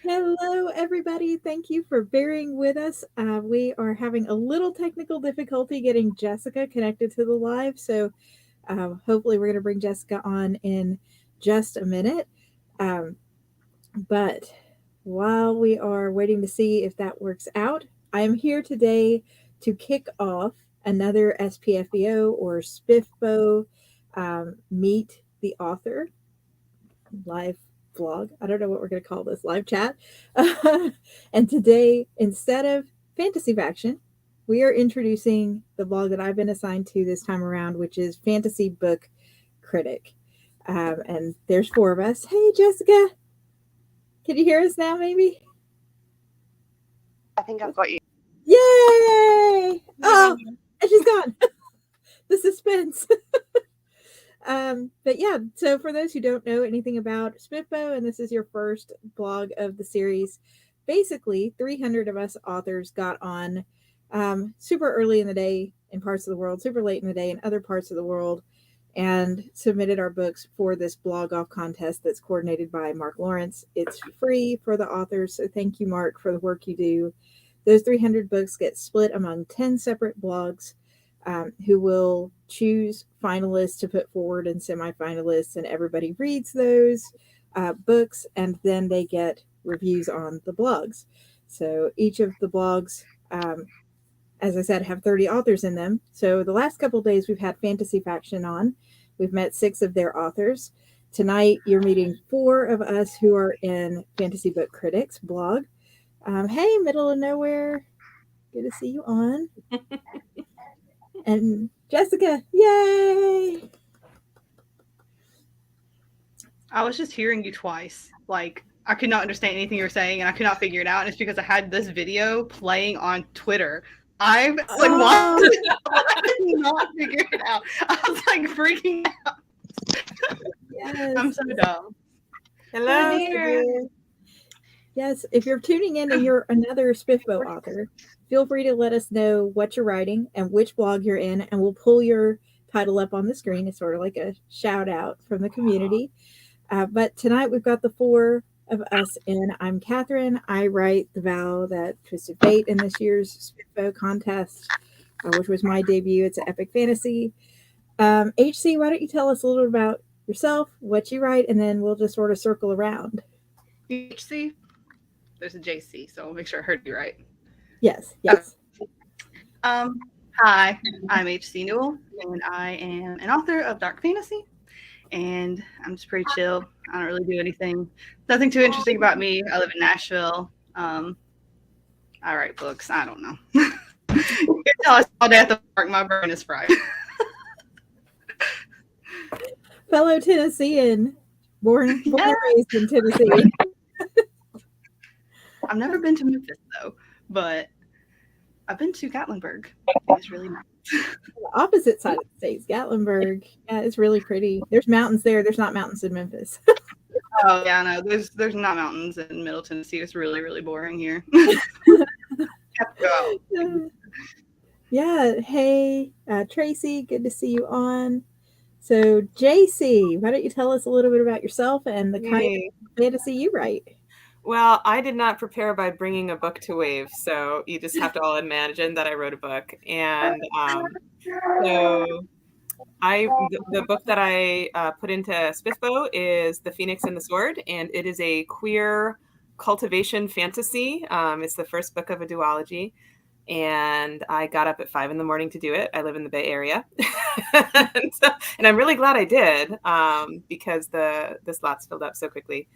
Hello, everybody. Thank you for bearing with us. We are having a little technical difficulty getting Jessica connected to the live, so hopefully we're going to bring Jessica on in just a minute. But while we are waiting to see if that works out, I am here today to kick off another SPFBO or SPFBO Meet the Author live vlog. I don't know what we're going to call this, live chat. And today, instead of Fantasy Faction, we are introducing the blog that I've been assigned to this time around, which is Fantasy Book Critic. And there's 4 of us. Hey, Jessica. Can you hear us now, maybe? I think I've got you. Yay! Oh, and she's gone. The suspense. But yeah, so for those who don't know anything about SPFBO, and this is your first blog of the series, basically 300 of us authors got on super early in the day in parts of the world, super late in the day in other parts of the world, and submitted our books for this blog off contest that's coordinated by Mark Lawrence. It's free for the authors, so thank you, Mark, for the work you do. Those 300 books get split among 10 separate blogs who will choose finalists to put forward and semifinalists, and everybody reads those books, and then they get reviews on the blogs. So each of the blogs, as I said, have 30 authors in them. So the last couple of days we've had Fantasy Faction on. We've met 6 of their authors. Tonight you're meeting 4 of us who are in Fantasy Book Critics blog. Hey, middle of nowhere. Good to see you on. And Jessica, yay! I was just hearing you twice. Like, I could not understand anything you were saying, and I could not figure it out. And it's because I had this video playing on Twitter. I'm like, what? I did not figure it out. I was like freaking out. Yes. I'm so dumb. Hello. Yes, if you're tuning in and you're another SPFBO author, feel free to let us know what you're writing and which blog you're in, and we'll pull your title up on the screen. It's sort of like a shout out from the community. But tonight we've got the 4 of us in. I'm Katherine. I write the Vow that twisted fate in this year's SPFBO contest, which was my debut. It's an epic fantasy. HC, why don't you tell us a little bit about yourself, what you write, and then we'll just sort of circle around. HC? There's a JC, so I'll make sure I heard you right. Yes. Hi, I'm HC Newell, and I am an author of dark fantasy. And I'm just pretty chill. I don't really do anything. Nothing too interesting about me. I live in Nashville. I write books. I don't know. You can tell us all day at the park. My brain is fried. Fellow Tennessean, born and raised in Tennessee. I've never been to Memphis though, but I've been to Gatlinburg. It's really nice. The opposite side of the state, Gatlinburg. Yeah, it's really pretty. There's mountains there. There's not mountains in Memphis. Oh yeah, no, there's not mountains in Middle Tennessee. It's really, really boring here. Yeah. Hey, Tracy, good to see you on. So, JC, why don't you tell us a little bit about yourself and the kind of fantasy you write? Well, I did not prepare by bringing a book to Wave, so you just have to all imagine that I wrote a book. And so the book that I put into SPFBO is The Phoenix and the Sword, and it is a queer cultivation fantasy. It's the first book of a duology, and I got up at 5 a.m. to do it. I live in the Bay Area, and I'm really glad I did because the slots filled up so quickly.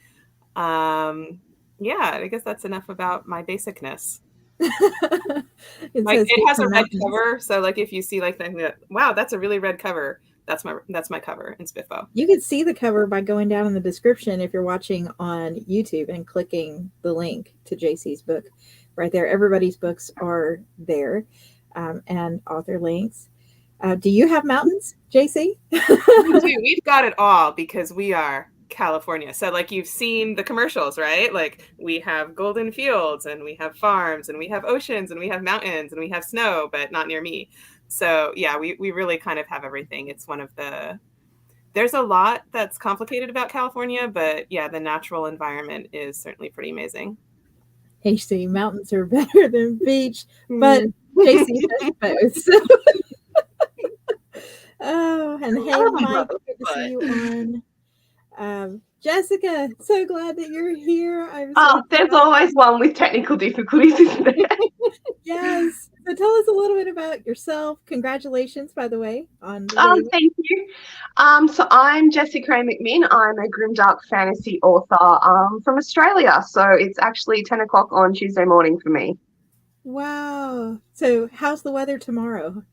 Yeah, I guess that's enough about my basicness. It has a red cover, so like if you see like wow, that's a really red cover. That's my cover in SPFBO. You can see the cover by going down in the description if you're watching on YouTube and clicking the link to JC's book right there. Everybody's books are there, and author links. Do you have mountains, JC? We do. We've got it all because we are California. So like you've seen the commercials, right? Like we have golden fields and we have farms and we have oceans and we have mountains and we have snow, but not near me. So yeah, we really kind of have everything. It's one of the there's a lot that's complicated about California, but yeah, the natural environment is certainly pretty amazing. HC, mountains are better than beach, but JC has both. So. Oh, and hey, Mike, good to see you on. Jessica, so glad that you're here. There's always one with technical difficulties, isn't there? Yes. So tell us a little bit about yourself. Congratulations, by the way, on the baby. Thank you. So I'm Jessica McMinn. I'm a grimdark fantasy author from Australia. So it's actually 10 o'clock on Tuesday morning for me. Wow. So how's the weather tomorrow?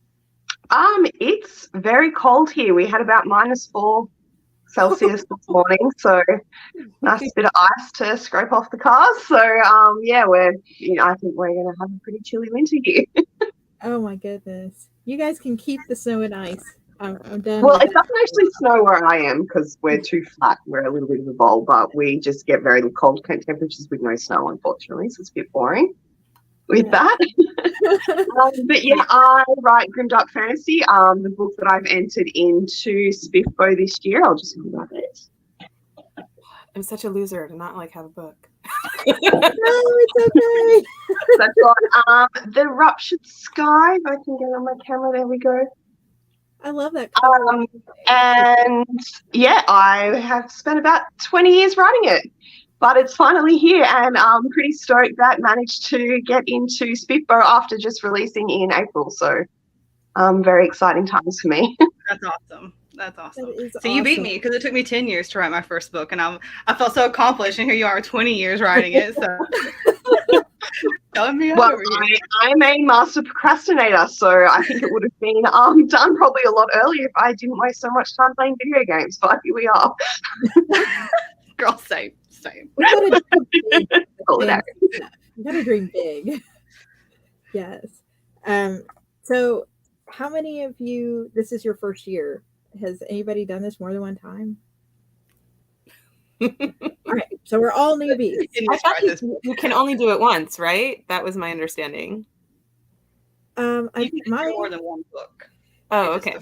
It's very cold here. We had about -4 Celsius this morning, so nice bit of ice to scrape off the cars. So yeah, I think we're gonna have a pretty chilly winter here. Oh my goodness. You guys can keep the snow and ice. I'm done. Well, it doesn't actually snow where I am because we're too flat. We're a little bit of a bowl, but we just get very cold temperatures with no snow, unfortunately, so it's a bit boring with that. But yeah, I write grimdark fantasy. The book that I've entered into SPFBO this year, I'll just grab it. I'm such a loser to not have a book. No, it's okay. I've got The Ruptured Sky. If I can get on my camera, there we go. I love that. And yeah, I have spent about 20 years writing it. But it's finally here, and I'm pretty stoked that managed to get into SPFBO after just releasing in April. So very exciting times for me. That's awesome. That's awesome. That is so you beat me because it took me 10 years to write my first book, and I felt so accomplished, and here you are 20 years writing it. So well, I'm a master procrastinator, so I think it would have been done probably a lot earlier if I didn't waste so much time playing video games. But here we are. Girl, same. We gotta dream big. Yes. So how many of you, this is your first year, has anybody done this more than one time? All right, so we're all newbies. I thought you can only do it once, right? That was my understanding. I think more than one book. Oh, okay.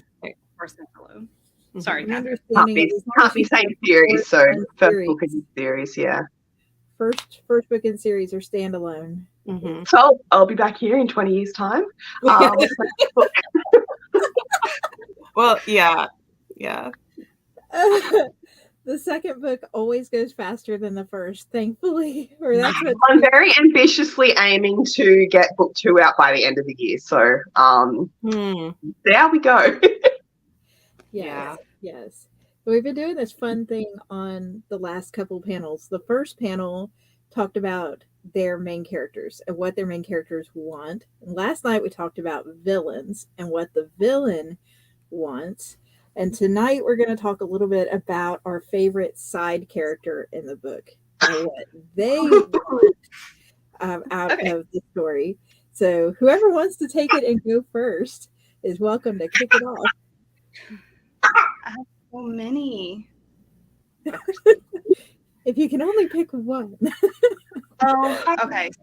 First alone. Sorry, can't be same series. So first book in series, yeah. First book in series or standalone. Mm-hmm. So I'll be back here in 20 years' time. Well, yeah. The second book always goes faster than the first, thankfully. Or that's what I'm very ambitiously aiming to get book 2 out by the end of the year. So there we go. Yes. So we've been doing this fun thing on the last couple panels. The first panel talked about their main characters and what their main characters want. And last night we talked about villains and what the villain wants. And tonight we're going to talk a little bit about our favorite side character in the book and what they want out of the story. So whoever wants to take it and go first is welcome to kick it off. I have so many. If you can only pick one. Okay. So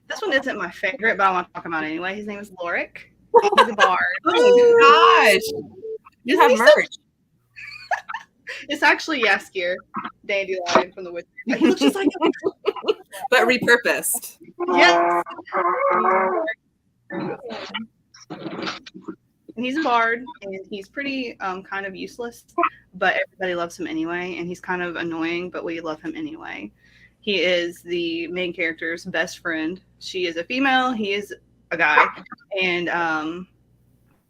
this one isn't my favorite, but I want to talk about it anyway. His name is Lorik. He's a bard. Oh my gosh. You have merch. It's actually Yaskir, Dandelion from The Witcher. He looks just like him. But repurposed. Yes. And he's a bard, and he's pretty kind of useless, but everybody loves him anyway, and he's kind of annoying, but we love him anyway. He is the main character's best friend. She is a female, he is a guy, and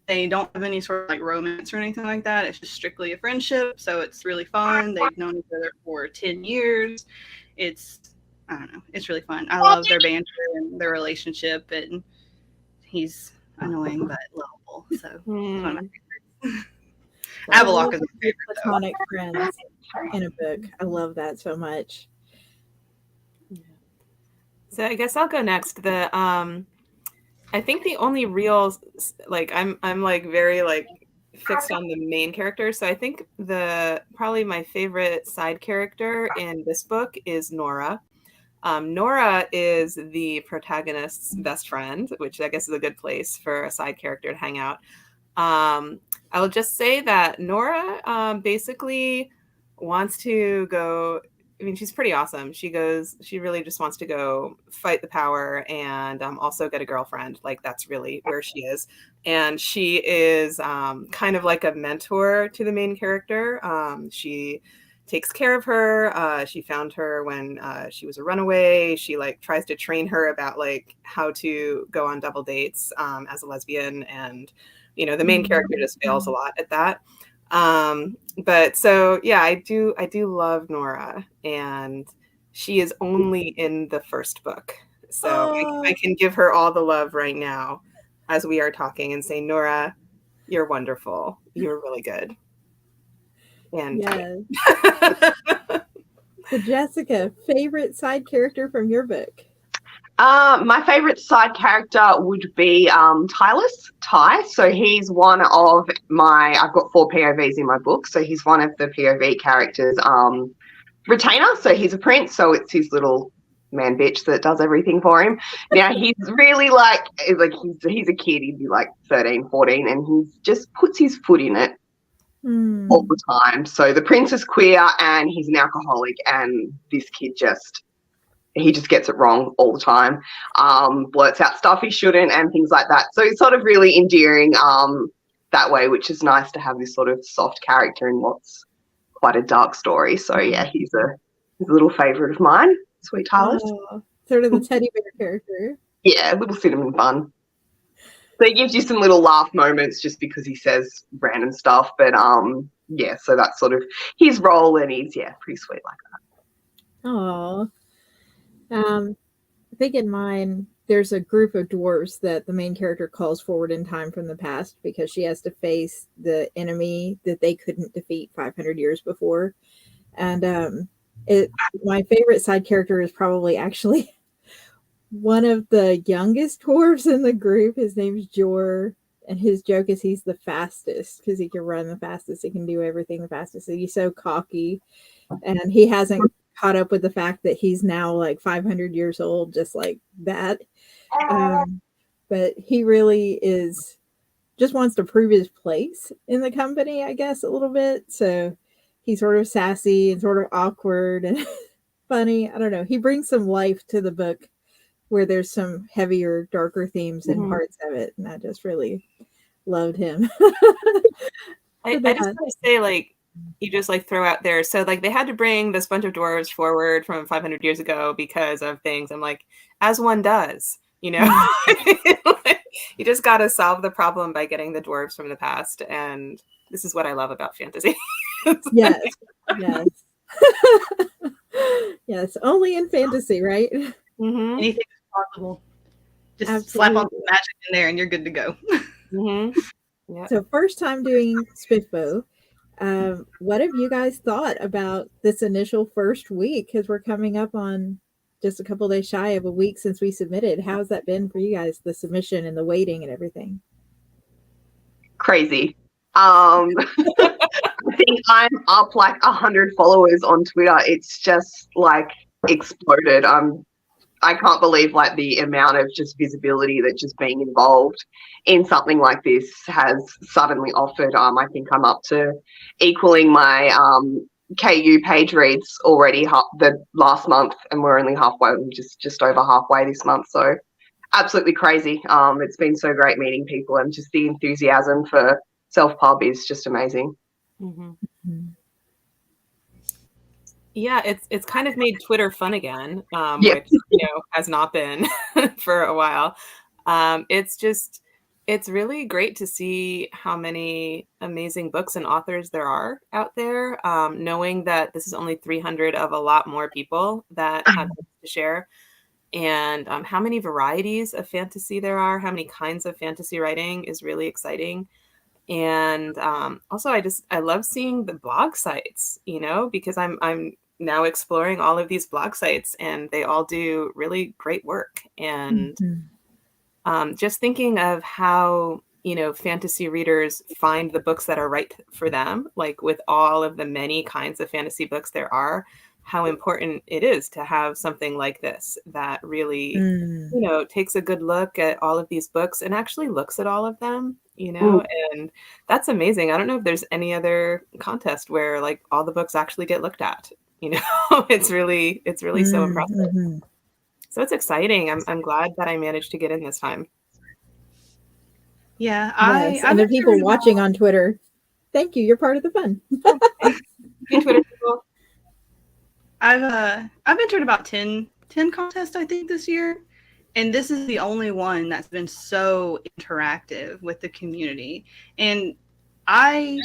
they don't have any sort of romance or anything like that. It's just strictly a friendship, so it's really fun. They've known each other for 10 years. I don't know, it's really fun. I love their banter and their relationship, and he's annoying but lovable. So it's one of my favorites. Avalok is my favorite. Platonic friends in a book. I love that so much. So I guess I'll go next. I think the only real I'm very fixed on the main character. So I think probably my favorite side character in this book is Nora. Nora is the protagonist's best friend, which I guess is a good place for a side character to hang out. I will just say that Nora basically wants to go. I mean, she's pretty awesome. She really just wants to go fight the power and also get a girlfriend. Like, that's really where she is. And she is kind of like a mentor to the main character. She takes care of her. She found her when she was a runaway. She like tries to train her about like how to go on double dates as a lesbian. And, you know, the main character just fails a lot at that. But so yeah, I do love Nora, and she is only in the first book. So I can give her all the love right now as we are talking and say, Nora, you're wonderful. You're really good. And yes. So Jessica, favorite side character from your book? My favorite side character would be Ty. So he's one of I've got 4 POVs in my book. So he's one of the POV characters, retainer. So he's a prince. So it's his little man bitch that does everything for him. Now he's really he's a kid. He'd be like 13, 14, and he just puts his foot in it all the time. So the prince is queer and he's an alcoholic, and this kid he just gets it wrong all the time, blurts out stuff he shouldn't and things like that. So it's sort of really endearing that way, which is nice to have this sort of soft character in what's quite a dark story. So yeah, he's a little favourite of mine, Sweet Tyler. Sort of the teddy bear character. Yeah, a little cinnamon bun. So he gives you some little laugh moments just because he says random stuff. But yeah, so that's sort of his role, and he's pretty sweet like that. Oh. I think in mine, there's a group of dwarves that the main character calls forward in time from the past because she has to face the enemy that they couldn't defeat 500 years before. And my favorite side character is probably actually one of the youngest dwarves in the group. His name's Jor, and his joke is he's the fastest because he can run the fastest. He can do everything the fastest. So he's so cocky, and he hasn't caught up with the fact that he's now like 500 years old, just like that. But he really just wants to prove his place in the company, I guess, a little bit. So he's sort of sassy and sort of awkward and funny. I don't know. He brings some life to the book where there's some heavier, darker themes in parts of it. And I just really loved him. I just want to say, like, you just like throw out there. So like they had to bring this bunch of dwarves forward from 500 years ago because of things. I'm like, as one does, you know, you just got to solve the problem by getting the dwarves from the past. And this is what I love about fantasy. Yes. Yes. Only in fantasy, right? Anything is possible. Just Absolutely. slap on some magic in there and you're good to go. Yeah. So first time doing SPFBO. What have you guys thought about this initial first week? Because we're coming up on just a couple days shy of a week since we submitted. How's that been for you guys, the submission and the waiting and everything? Crazy. I think I'm up like 100 followers on Twitter. It's just like exploded. I can't believe like the amount of just visibility that just being involved in something like this has suddenly offered. I think I'm up to equaling my KU page reads already the last month, and we're only halfway, just over halfway this month. So absolutely crazy. It's been so great meeting people, and just the enthusiasm for self-pub is just amazing. Yeah, it's kind of made Twitter fun again, which has not been for a while. It's really great to see how many amazing books and authors there are out there, knowing that this is only 300 of a lot more people that have books to share, and how many varieties of fantasy there are, how many kinds of fantasy writing is really exciting. And also I love seeing the blog sites, because I'm now exploring all of these blog sites, and they all do really great work. And just thinking of how, fantasy readers find the books that are right for them, like with all of the many kinds of fantasy books there are, how important it is to have something like this that really, takes a good look at all of these books and actually looks at all of them you know, and that's amazing. I don't know if there's any other contest where like all the books actually get looked at, you know. It's really so impressive. So it's exciting. I'm glad that I managed to get in this time. Yeah, Yes, and the people watching on Twitter, thank you. You're part of the fun. Hey, Twitter people. I've entered about 10 contests, I think, this year. And this is the only one that's been so interactive with the community. And I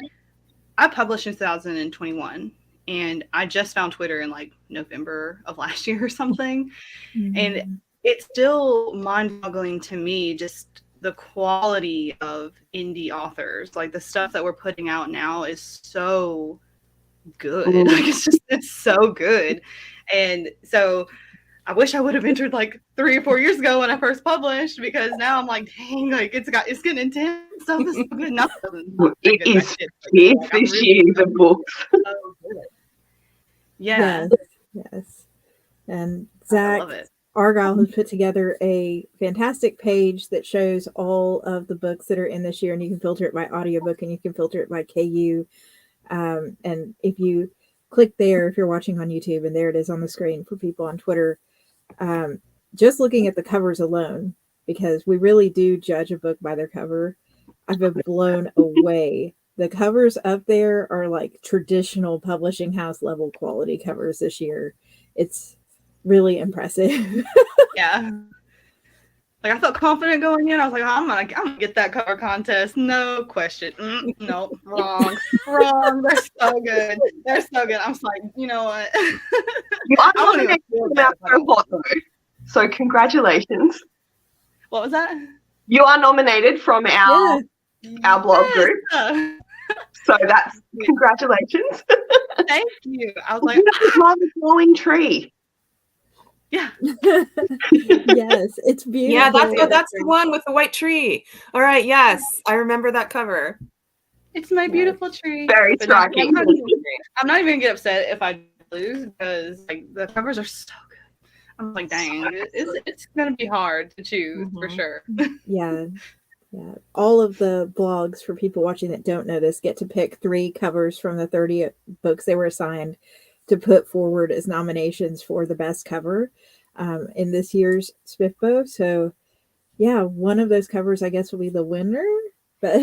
published in 2021, and I just found Twitter in like November of last year or something. And it's still mind-boggling to me, just the quality of indie authors. Like the stuff that we're putting out now is so good. Like it's so good. And so I wish I would have entered like 3 or 4 years ago when I first published, because now I'm like, dang, like it's getting intense. Stuff is so good. It is fierce this year, the books. So good. Yeah. Yes. And Zach Argyle has put together a fantastic page that shows all of the books that are in this year, and you can filter it by audiobook and you can filter it by KU. And if you click there, if you're watching on YouTube, and there it is on the screen for people on Twitter, just looking at the covers alone, because we really do judge a book by their cover, I've been blown away. The covers up there are like traditional publishing house level quality covers this year. It's really impressive. Yeah. Like I felt confident going in. I was like, I'm gonna get that cover contest, no question. No, wrong. They're so good. I'm just like, you know what? You are nominated from our cohort, though. So congratulations. What was that? You are nominated from our blog group. So that's congratulations. Thank you. I was like, the glowing tree. Yeah. Yes, it's beautiful. Yeah, that's the one with the white tree. All right, yes, I remember that cover. It's my beautiful tree. Very striking. I'm not even gonna get upset if I lose, because like the covers are so good. I'm like, dang, it's gonna be hard to choose for sure. Yeah. All of the blogs, for people watching that don't know this, get to pick 3 covers from the 30 books they were assigned to put forward as nominations for the best cover in this year's SPFBO. So yeah, one of those covers I guess will be the winner, but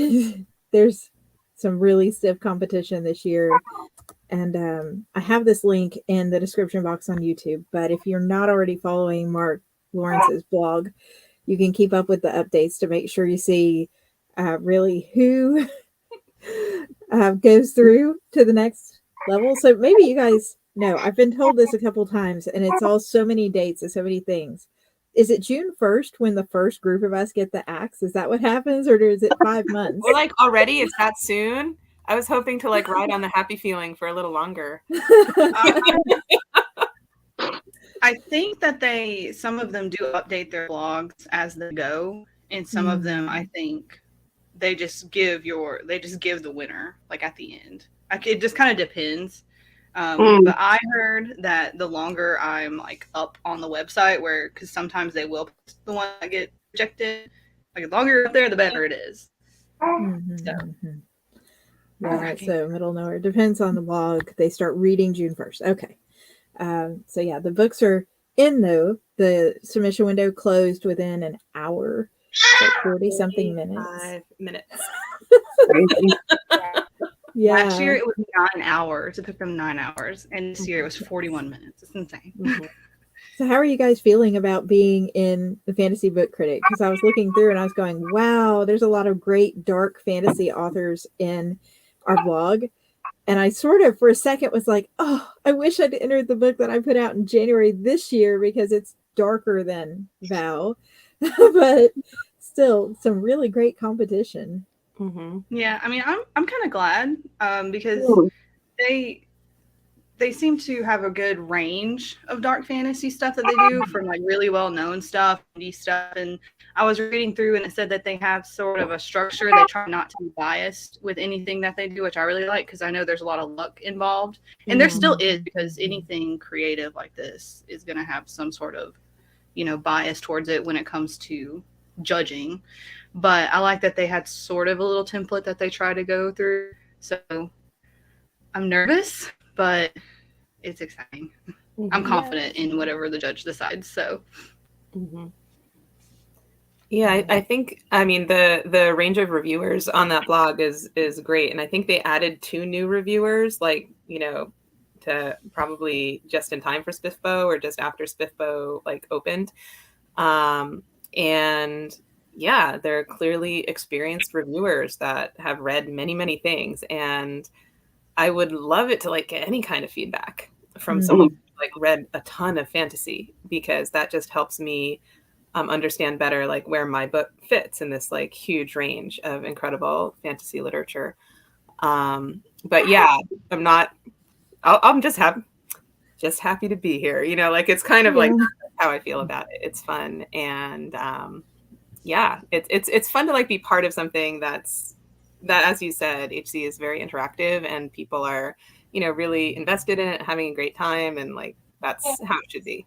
there's some really stiff competition this year. And I have this link in the description box on YouTube, but if you're not already following Mark Lawrence's blog, you can keep up with the updates to make sure you see really who goes through to the next level. So maybe you guys know, I've been told this a couple times, and it's all so many dates and so many things. Is it June 1st when the first group of us get the axe? Is that what happens, or is it 5 months? We're like, already? It's that soon? I was hoping to like ride on the happy feeling for a little longer. I think that some of them do update their blogs as they go, and some of them, I think, they just give the winner like at the end. It just kind of depends. But I heard that the longer I'm like up on the website, because sometimes they will post the one that get rejected, like the longer you're up there, the better it is. Yeah, so middle nowhere depends on the blog. They start reading June 1st. Okay. So yeah, the books are in though. The submission window closed within an hour, like 40 something minutes. 5 minutes. Yeah. Last year it was 9 hours. It took them 9 hours, and this year it was 41 minutes. It's insane. So how are you guys feeling about being in the Fantasy Book Critic? Because I was looking through and I was going, wow, there's a lot of great dark fantasy authors in our blog. And I sort of, for a second, was like, oh, I wish I'd entered the book that I put out in January this year, because it's darker than Val. But still, some really great competition. Yeah, I mean, I'm kind of glad because they seem to have a good range of dark fantasy stuff that they do, from like really well known stuff, indie stuff. And I was reading through, and it said that they have sort of a structure. They try not to be biased with anything that they do, which I really like, because I know there's a lot of luck involved, and there still is, because anything creative like this is going to have some sort of, bias towards it when it comes to judging. But I like that they had sort of a little template that they try to go through. So I'm nervous, but it's exciting. I'm confident in whatever the judge decides. So. Yeah, I think, I mean, the range of reviewers on that blog is great. And I think they added 2 new reviewers, like, you know, to probably just in time for SPFBO or just after SPFBO like opened. And yeah, they're clearly experienced reviewers that have read many, many things. And I would love it to like get any kind of feedback from someone who like read a ton of fantasy, because that just helps me understand better like where my book fits in this like huge range of incredible fantasy literature. But yeah, I'm just happy to be here. You know, like it's kind of like how I feel about it. It's fun, and yeah, it's fun to like be part of something that, as you said, HC is very interactive and people are, you know, really invested in it, having a great time, and like that's how it should be.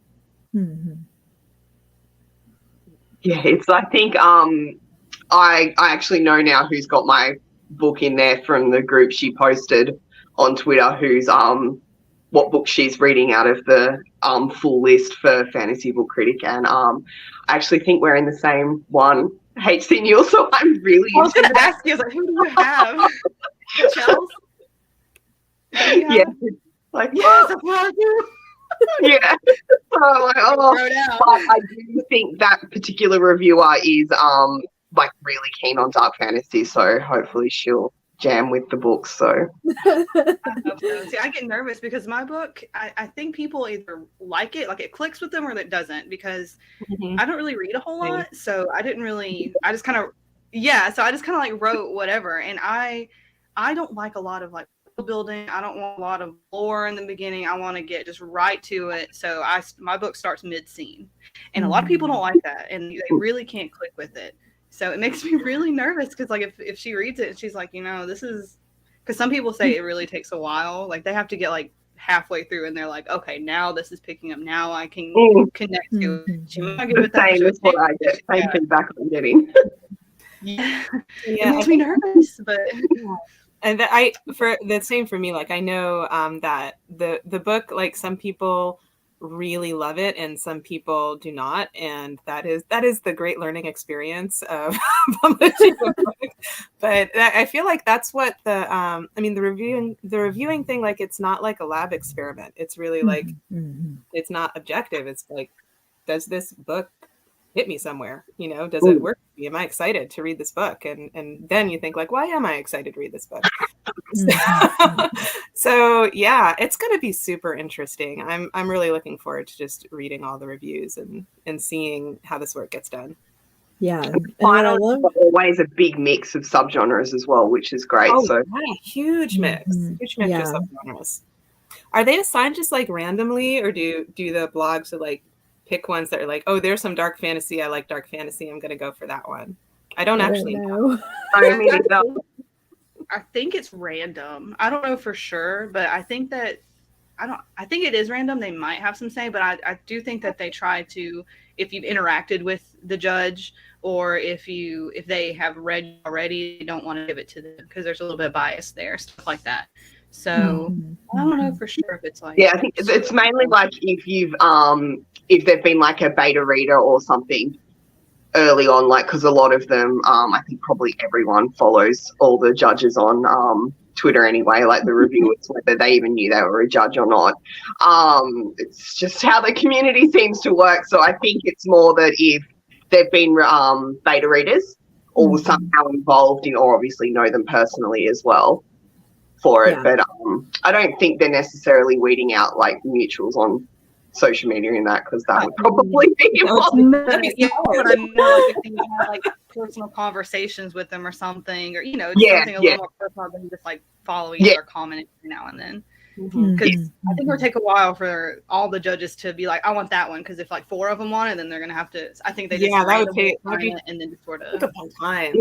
Yeah, I think I actually know now who's got my book in there from the group she posted on Twitter, who's what book she's reading out of the full list for Fantasy Book Critic, and I actually think we're in the same one, HC Newell, so I'm really I was going to ask you, I was like, who do you have? Chels? Yeah, like yes, that's what I do. Yeah. So like, but I do think that particular reviewer is like really keen on dark fantasy, so hopefully she'll jam with the books. So I hope so. See, I get nervous because my book, I think people either like it clicks with them, or it doesn't, because I don't really read a whole lot, so I just kind of like wrote whatever, and I don't like a lot of like building. I don't want a lot of lore in the beginning. I want to get just right to it. So my book starts mid-scene, and a lot of people don't like that, and they really can't click with it. So it makes me really nervous, because like if she reads it and she's like, you know, this is, because some people say it really takes a while. Like they have to get like halfway through and they're like, okay, now this is picking up. Now I can connect to it. She might give it that. Same as what I get. Same feedback I'm getting. Yeah, it makes me nervous, but. And for the same for me, like I know that the book, like some people really love it and some people do not, and that is the great learning experience of publishing a book. But I feel like that's what the reviewing thing, like it's not like a lab experiment. It's really like it's not objective. It's like, does this book hit me somewhere? You know, does it work for me? Am I excited to read this book? And then you think like, why am I excited to read this book? So yeah, it's going to be super interesting. I'm really looking forward to just reading all the reviews and seeing how this work gets done. Yeah, finally, always a big mix of subgenres as well, which is great. Oh, so yeah, huge mix of subgenres. Are they assigned just like randomly, or do the blogs like pick ones that are like, oh, there's some dark fantasy, I like dark fantasy, I'm gonna go for that one? I don't actually know. I think it's random. I don't know for sure, but I think that I think it is random. They might have some say, but I do think that they try to, if you've interacted with the judge, or if they have read already, you don't want to give it to them because there's a little bit of bias there, stuff like that. So I don't know for sure if it's like, yeah, I think it's mainly like if you've if they've been like a beta reader or something early on, like, because a lot of them, I think probably everyone follows all the judges on Twitter anyway, like the reviewers, whether they even knew they were a judge or not. It's just how the community seems to work. So I think it's more that if they've been beta readers or somehow involved in, or obviously know them personally as well for it. But I don't think they're necessarily weeding out like mutuals on social media in that, because that would probably be involved. Yeah, but I'm more like if you have like personal conversations with them or something, or something a little more personal than just like following or commenting every now and then. Because I think it would take a while for all the judges to be like, I want that one, because if like 4 of them want it, then they're gonna have to. I think they just that would take and then just sort of take a long time.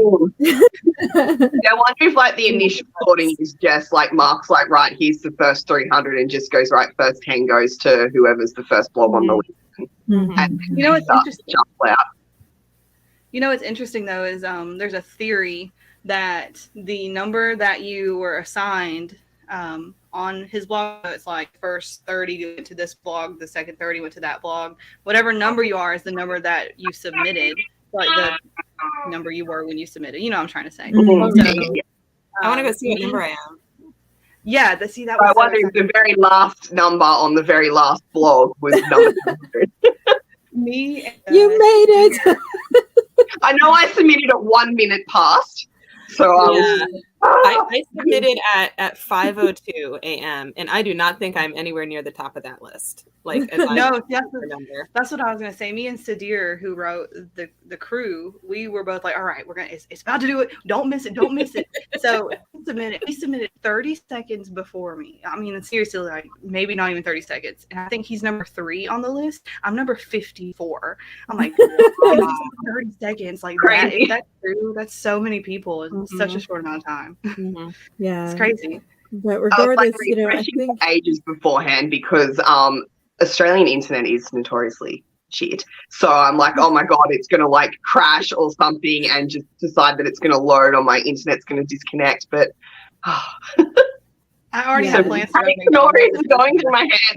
I wonder if like the initial recording is just like Mark's like, right, here's the first 300 and just goes right, first 10 goes to whoever's the first blog on the list. And it's interesting. Out. You know what's interesting though is there's a theory that the number that you were assigned on his blog, it's like first 30 went to this blog, the second 30 went to that blog. Whatever number you are is the number that you submitted, like the number you were when you submitted. You know what I'm trying to say. Mhm. So, I want to go see what number I am. Yeah, see that. I wonder if the very last number on the very last blog was number 200. Me. You made it. I know I submitted at 1 minute past, so I submitted at 5:02 a.m. and I do not think I'm anywhere near the top of that list. Like, as no, I remember. That's what I was gonna say. Me and Sadir, who wrote the crew, we were both like, all right, we're gonna it's about to do it. Don't miss it. Don't miss it. So we submitted 30 seconds before me. I mean, seriously, like maybe not even 30 seconds. And I think he's number 3 on the list. I'm number 54. I'm like, 30 seconds. Like that, if that's true, that's so many people in such a short amount of time. Yeah, it's crazy. But regardless, I think ages beforehand because Australian internet is notoriously shit. So I'm like, oh my god, it's gonna like crash or something, and just decide that it's gonna load or my internet's gonna disconnect. But I already have plans. It's going through my head.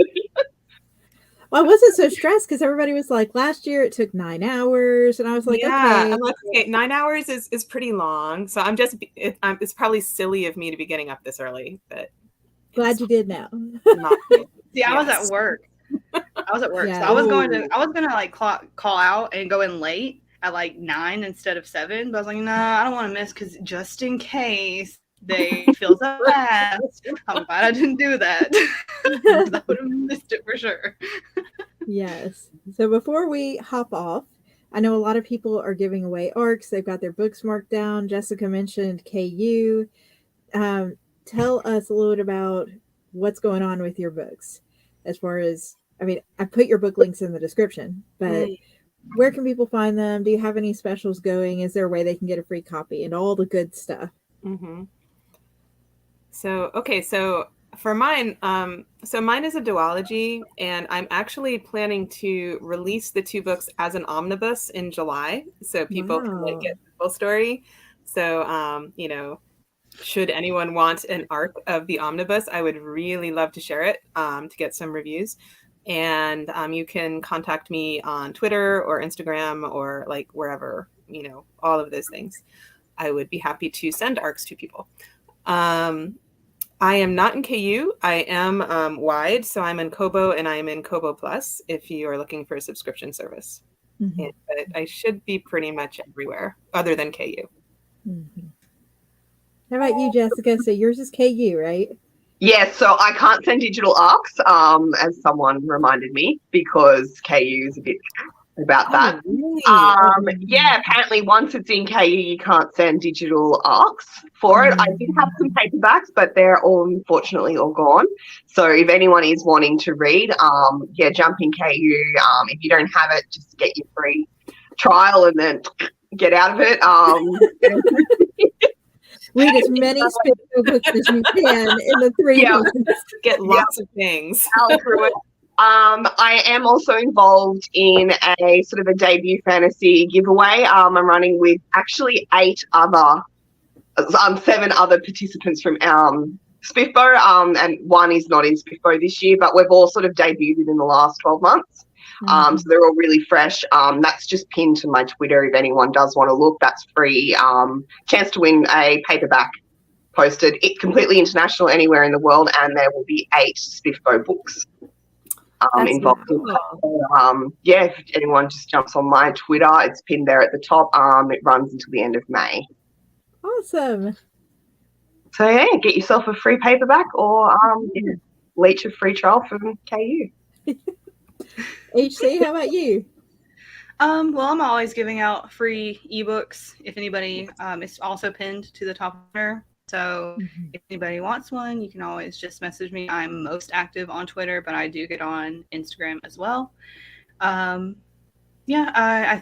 Well, I wasn't so stressed because everybody was like, last year it took 9 hours, and I was like, okay. I'm like, okay, 9 hours is pretty long. So it's probably silly of me to be getting up this early, but glad you did now. See, I was at work. Yeah. So I was gonna like call out and go in late at like 9 instead of 7. But I was like, nah, I don't want to miss because just in case they feel so bad. I'm glad I didn't do that. I would have missed it for sure. Yes. So before we hop off, I know a lot of people are giving away ARCs. They've got their books marked down. Jessica mentioned KU. Tell us a little bit about what's going on with your books. As far as, I mean, I put your book links in the description, but where can people find them? Do you have any specials going? Is there a way they can get a free copy and all the good stuff? Mm-hmm. So for mine, mine is a duology, and I'm actually planning to release the 2 books as an omnibus in July, so people can like get the full story. So, should anyone want an arc of the omnibus, I would really love to share it to get some reviews. And you can contact me on Twitter or Instagram or like wherever, all of those things. I would be happy to send arcs to people. I am not in KU. I am wide, so I'm in Kobo and I'm in Kobo Plus if you are looking for a subscription service. Mm-hmm. But I should be pretty much everywhere other than KU. Mm-hmm. How about you, Jessica? So yours is KU, right? Yes, so I can't send digital arcs, as someone reminded me, because KU is a bit about that. Really? Yeah, apparently once it's in KU, you can't send digital arcs for it. I did have some paperbacks, but they're all unfortunately all gone. So if anyone is wanting to read, jump in KU. If you don't have it, just get your free trial and then get out of it. Read as many SPFBO books as you can in the 3 months. Get lots of things. I am also involved in a sort of a debut fantasy giveaway. I'm running with actually 7 other participants from SPFBO, and one is not in SPFBO this year, but we've all sort of debuted within the last 12 months. So they're all really fresh. That's just pinned to my Twitter if anyone does want to look. That's free. Chance to win a paperback posted. It's completely international anywhere in the world, and there will be 8 SPFBO books involved. Cool. If anyone just jumps on my Twitter, it's pinned there at the top. It runs until the end of May. Awesome. So yeah, get yourself a free paperback or leech a free trial from KU. HC, how about you? Well, I'm always giving out free ebooks. If anybody, it's also pinned to the top corner. So if anybody wants one, you can always just message me. I'm most active on Twitter, but I do get on Instagram as well. I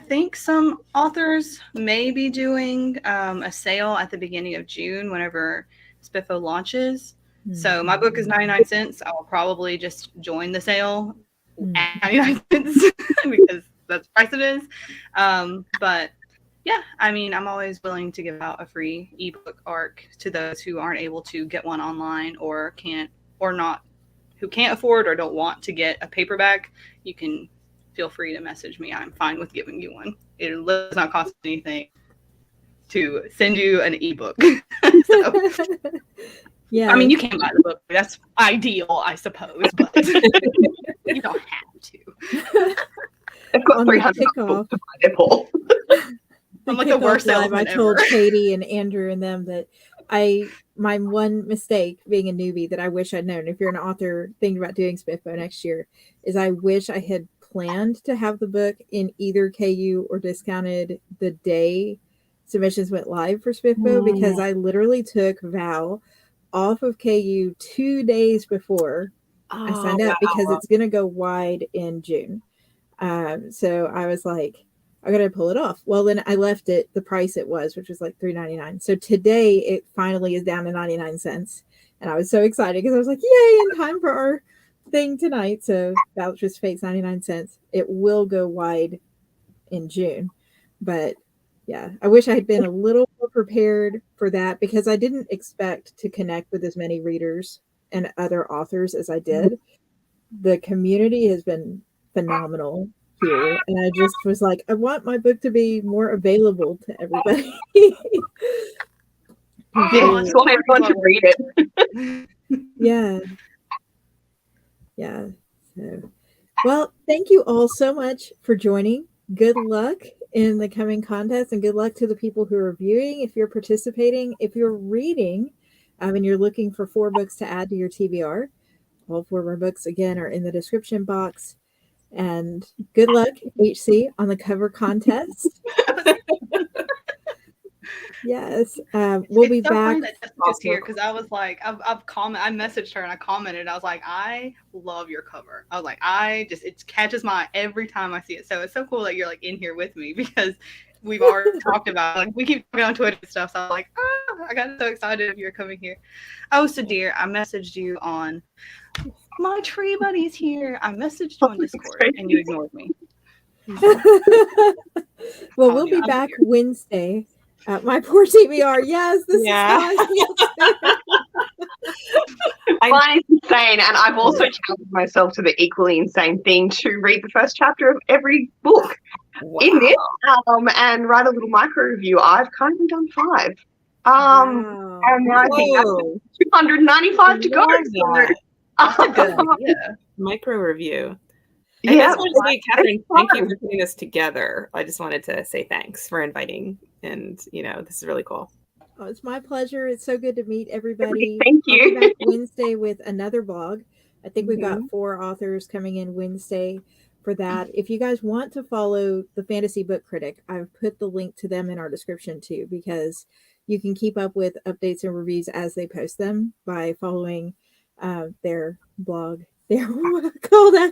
think some authors may be doing a sale at the beginning of June whenever SPFBO launches. So my book is 99 cents. I will probably just join the sale at 99 cents because that's the price it is. But Yeah, I mean, I'm always willing to give out a free ebook ARC to those who aren't able to get one online or who can't afford or don't want to get a paperback. You can feel free to message me. I'm fine with giving you one. It does not cost anything to send you an ebook. So, Yeah. I mean, you can buy the book. That's ideal, I suppose, but you don't have to. They've got On the 300 kickoff. books to buy their Paul. I'm like the worst live, I salesman told ever. Katie and Andrew and them that my one mistake being a newbie that I wish I'd known, if you're an author thinking about doing SPFBO next year, is I wish I had planned to have the book in either KU or discounted the day submissions went live for SPFBO, because I literally took Val off of KU 2 days before I signed up, because it's going to go wide in June. So I was like, I gotta pull it off. Well, then I left it the price it was, which was like $3.99. So today it finally is down to 99 cents. And I was so excited because I was like, yay, in time for our thing tonight. So Vouchers Fate's 99 cents. It will go wide in June. But yeah, I wish I had been a little more prepared for that, because I didn't expect to connect with as many readers and other authors as I did. The community has been phenomenal here, and I just was like, I want my book to be more available to everybody. Yeah, I just want everyone to read it. Yeah. So, well, thank you all so much for joining. Good luck in the coming contest, and good luck to the people who are viewing. If you're participating, if you're reading, and you're looking for 4 books to add to your TBR, all 4 of our books again are in the description box. And good luck, HC, on the cover contest. Yes, we'll be so back. Funny that Jessica's here, because I was like, I messaged her and I commented. I was like, I love your cover. I was like, it catches my eye every time I see it. So it's so cool that you're like in here with me, because we've already talked about it. Like, we keep talking on Twitter and stuff. So I'm like, I got so excited if you're coming here. Oh, Sadir, I messaged you on my tree buddy's here. I messaged you on Discord and you ignored me. Well, we'll be back Wednesday. My poor TBR. Yes, this is how I feel. Mine is insane, and I've also challenged myself to the equally insane thing to read the first chapter of every book in this, and write a little micro review. I've currently done 5. Wow. And now I think that's 295 to go. That's a good idea. Micro review. Yeah, I just wanted to say, Katherine, thank you for putting this together. I just wanted to say thanks for inviting, and this is really cool. Oh, it's my pleasure. It's so good to meet everybody. Thank you. I'll be back Wednesday with another blog. I think we've got 4 authors coming in Wednesday for that. If you guys want to follow the Fantasy Book Critic, I've put the link to them in our description too, because you can keep up with updates and reviews as they post them by following their blog. They're called out.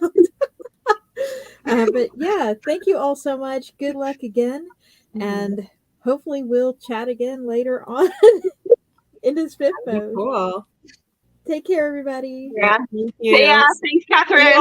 But yeah, thank you all so much. Good luck again. And hopefully we'll chat again later on in this SPFBO. Cool. Take care, everybody. Yeah. Thanks, Katherine.